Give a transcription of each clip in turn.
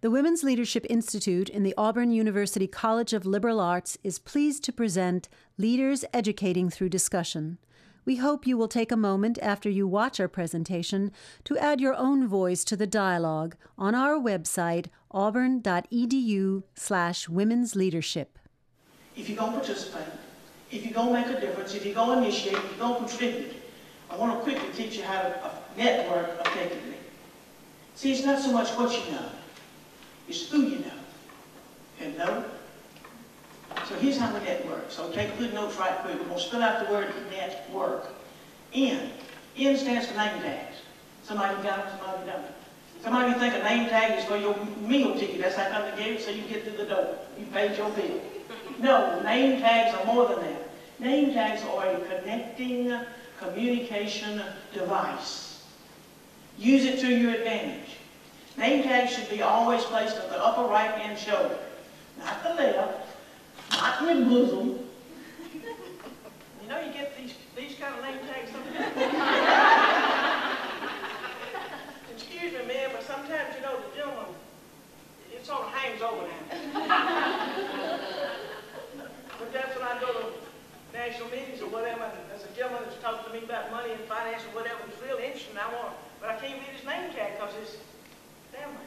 The Women's Leadership Institute in the Auburn University College of Liberal Arts is pleased to present Leaders Educating Through Discussion. We hope you will take a moment after you watch our presentation to add your own voice to the dialogue on our website, auburn.edu/women's leadership. If you're going to participate, if you're going to make a difference, if you're going to initiate, if you're going to contribute, I want to quickly teach you how to network effectively. See, it's not so much what you know, it's who you know. Hello? So here's how we network. So take a good notes right quick. We're going to spell out the word network. N. N stands for name tags. Somebody got them, somebody don't. Somebody think a name tag is for your meal ticket. That's how come they gave it so you get through the door. You paid your bill. No, name tags are more than that. Name tags are a connecting communication device. Use it to your advantage. Name tags should be always placed on the upper right-hand shoulder, not the left. Not in your bosom. You know you get these kind of name tags sometimes? Excuse me, man, but sometimes, you know, the gentleman, it sort of hangs over now. But that's when I go to national meetings or whatever, and there's a gentleman that's talking to me about money and finance or whatever, it's real interesting, but I can't read his name tag because it's family.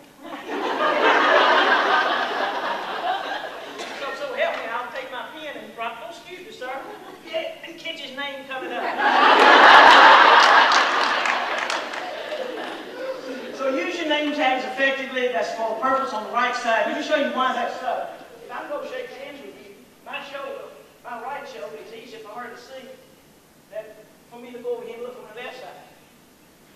So help me, I'll take my pen and drop, oh, excuse me, sir, and catch his name coming up. So use your name tags effectively. That's for a purpose on the right side. Let me show you why that's so. If I'm going to shake hands with you, my right shoulder is easy for her to see than for me to go over here and look on the left side.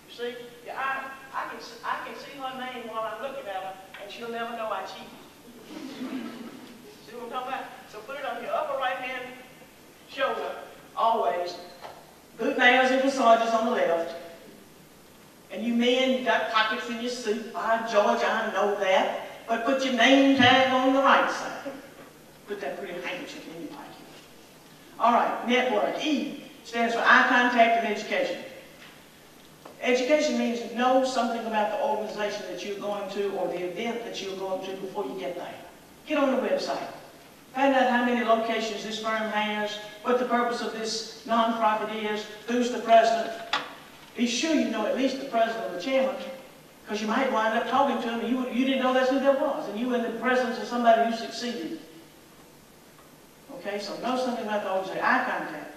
You see? Yeah, I can see her name while I'm looking at her, and she'll never know I cheated. See what I'm talking about? So put it on your upper right-hand shoulder, always. Boot nails and massages on the left. And you men, you got pockets in your suit. By George, I know that. But put your name tag on the right side. Put that pretty handkerchief in your pocket. All right, network. E stands for eye contact and education. Education means know something about the organization that you're going to or the event that you're going to before you get there. Get on the website. Find out how many locations this firm has, what the purpose of this nonprofit is, who's the president. Be sure you know at least the president or the chairman, because you might wind up talking to him and you didn't know that's who that was, and you were in the presence of somebody who succeeded. Okay, so know something about the organization. Eye contact.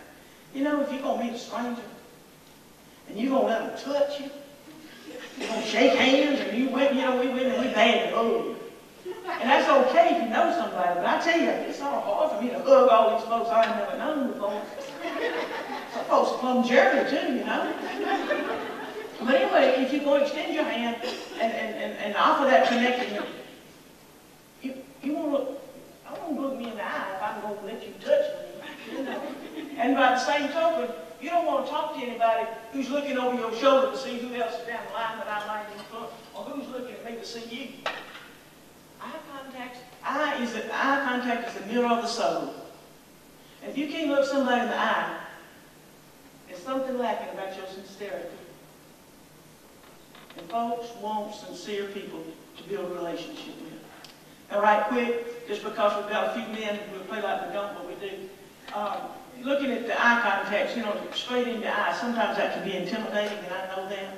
You know, if you're going to meet a stranger, and you're going to let them touch you, you're going to shake hands, and we went and we bad to hug. And that's okay if you know somebody, but I tell you, it's sort of hard for me to hug all these folks I've never known before. Some folks are plumb Jerry too, you know. But anyway, if you go extend your hand and offer that connection, you won't look, I won't look me in the eye if I'm going to let you touch me, you know. And by the same token, you don't want to talk to anybody who's looking over your shoulder to see who else is down the line that I might in front, or who's looking at me to see you. Eye contact is the mirror of the soul. And if you can't look somebody in the eye, there's something lacking about your sincerity. And folks want sincere people to build a relationship with. Now, right quick, just because we've got a few men, we'll play like we don't, but we do. Looking at the eye contact, you know, straight in the eye, sometimes that can be intimidating, and I know that.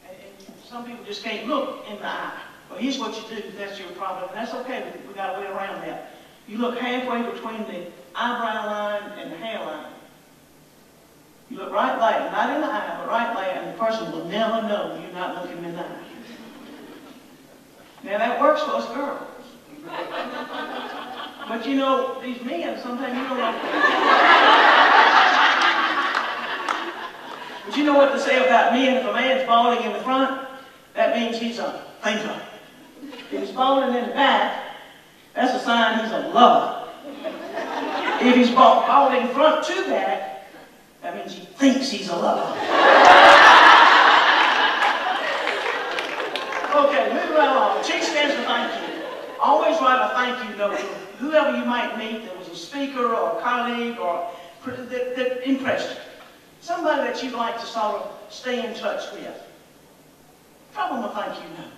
And some people just can't look in the eye. Well, here's what you do if that's your problem, and that's okay, we've got a way around that. You look halfway between the eyebrow line and the hairline. You look right there, not in the eye, but right there, and the person will never know you're not looking in the eye. Now, that works for us girls. But you know, these men, sometimes you don't know. But you know what they say about men? If a man's balding in the front, that means he's a thinker. If he's balding in the back, that's a sign he's a lover. If he's balding front to back, that means he thinks he's a lover. Okay, moving right along. T stands for thank you. Always write a thank you note to whoever you might meet that was a speaker or a colleague or that impressed you. Somebody that you'd like to sort of stay in touch with. Drop them a thank you note.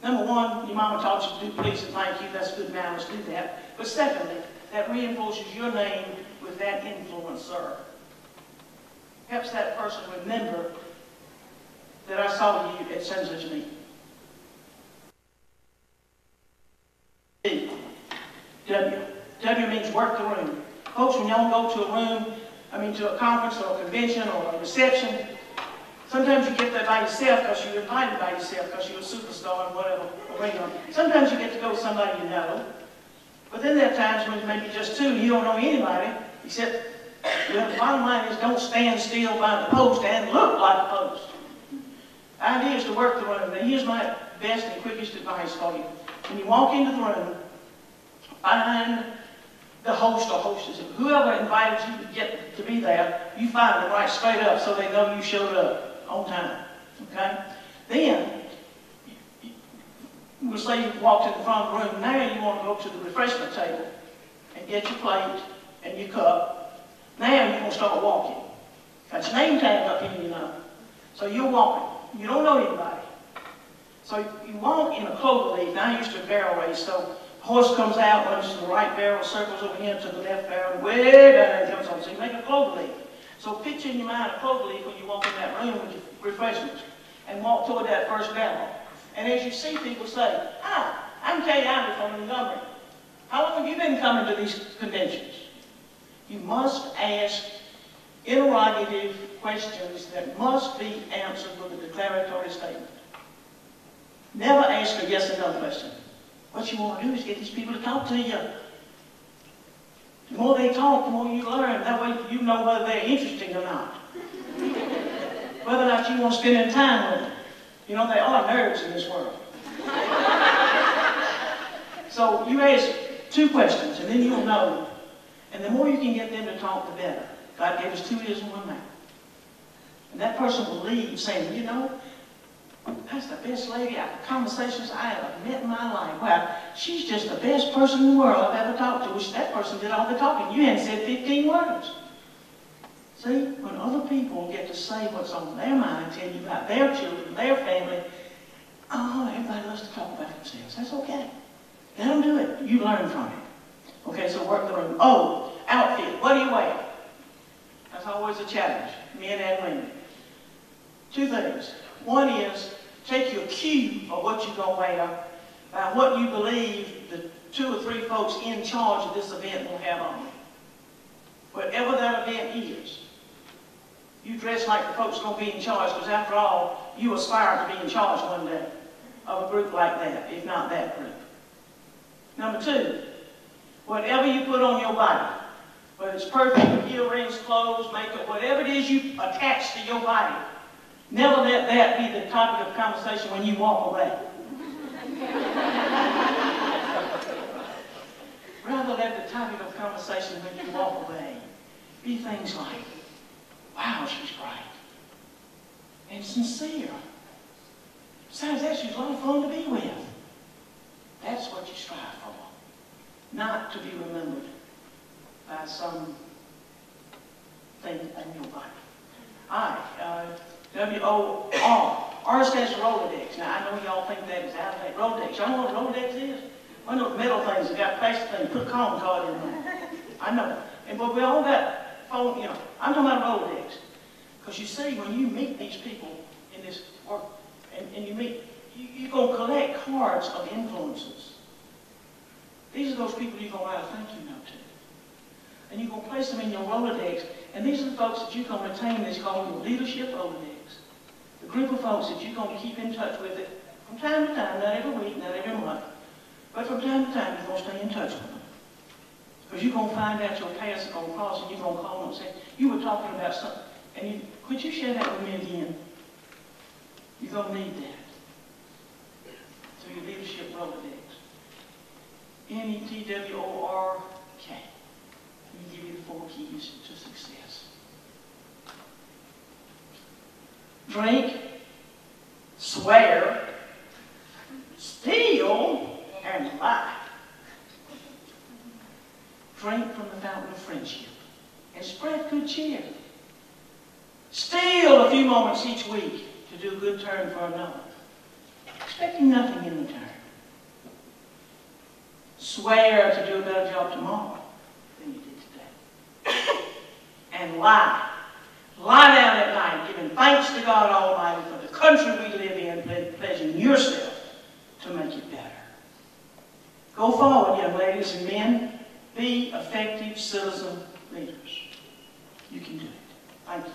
Number one, your mama taught you to do please and thank you. That's good manners, do that. But secondly, that reinforces your name with that influencer. Helps that person remember that I saw you at such and such meeting. W. W means work the room. Folks, when y'all go to a room, to a conference or a convention or a reception, sometimes you get there by yourself because you're invited by yourself because you're a superstar in whatever arena. Sometimes you get to go with somebody you know. But then there are times when maybe just two, you don't know anybody, except, well, the bottom line is don't stand still by the post and look like a post. The idea is to work the room. Now, here's my best and quickest advice for you. When you walk into the room, find the host or hostess. Whoever invited you to get to be there, you find them right straight up so they know you showed up on time. Okay? Then, we'll say you walked in the front of the room. Now you want to go to the refreshment table and get your plate and your cup. Now you're going to start walking. Got your name tag up here, you know. So you're walking. You don't know anybody. So you walk in a clover leaf. Now I used to barrel race, so the horse comes out, runs to the right barrel, circles over here to the left barrel, and way down there jumps on. So you make a clover leaf. So picture in your mind a clover leaf when you walk in that room with your refreshments and walk toward that first barrel. And as you see people say, "Hi, I'm Kay Ivey from Montgomery. How long have you been coming to these conventions?" You must ask interrogative questions that must be answered with a declaratory statement. Never ask a yes or no question. What you want to do is get these people to talk to you. The more they talk, the more you learn. That way you know whether they're interesting or not. Whether or not you want to spend any time with them. You know, there are nerds in this world. So you ask two questions, and then you'll know. And the more you can get them to talk, the better. God gave us 2 ears and 1 mouth. And that person will leave saying, you know, that's the best lady, conversations I have ever met in my life. Wow, she's just the best person in the world I've ever talked to. Which that person did all the talking. You hadn't said 15 words. See, when other people get to say what's on their mind, tell you about their children, their family, oh, everybody loves to talk about themselves. That's okay. Let them do it. You learn from it. Okay, so work the room. Oh, outfit. What do you wear? That's always a challenge, men and women. 2 things. One is, take your cue for what you're going to wear by what you believe the 2 or 3 folks in charge of this event will have on. Whatever that event is, you dress like the folks going to be in charge, because after all, you aspire to be in charge one day of a group like that, if not that group. Number 2, whatever you put on your body, whether it's perfume, earrings, clothes, makeup, whatever it is you attach to your body, never let that be the topic of conversation when you walk away. Rather let the topic of conversation when you walk away be things like, wow, she's bright and sincere. Besides that, she's a lot of fun to be with. That's what you strive for. Not to be remembered by some thing on your body. W-O-R. R stands for Rolodex. Now, I know y'all think that is out of date. Rolodex. Y'all know what Rolodex is? One of those metal things that got plastic things. Put a calling card in there. I know. But we all got phone, you know. I'm talking about Rolodex. Because you see, when you meet these people in this work, and you meet, you're going to collect cards of influences. These are those people you're going to write a thank you note to. And you're going to place them in your Rolodex. And these are the folks that you're going to retain. It's called your leadership Rolodex. The group of folks that you're going to keep in touch with it from time to time, not every week, not every month, but from time to time you're going to stay in touch with them. Because you're going to find out your paths are going to cross, and you're going to call them and say, you were talking about something, and could you share that with me again? You're going to need that. So your leadership Rolodex. N-E-T-W-O-R-K. Let me give you the 4 keys to success. Drink, swear, steal, and lie. Drink from the fountain of friendship and spread good cheer. Steal a few moments each week to do a good turn for another. expecting nothing in return. Swear to do a better job tomorrow than you did today. And lie. Lie down at night, giving thanks to God Almighty for the country we live in, pledging yourself to make it better. Go forward, young ladies and men. Be effective citizen leaders. You can do it. Thank you.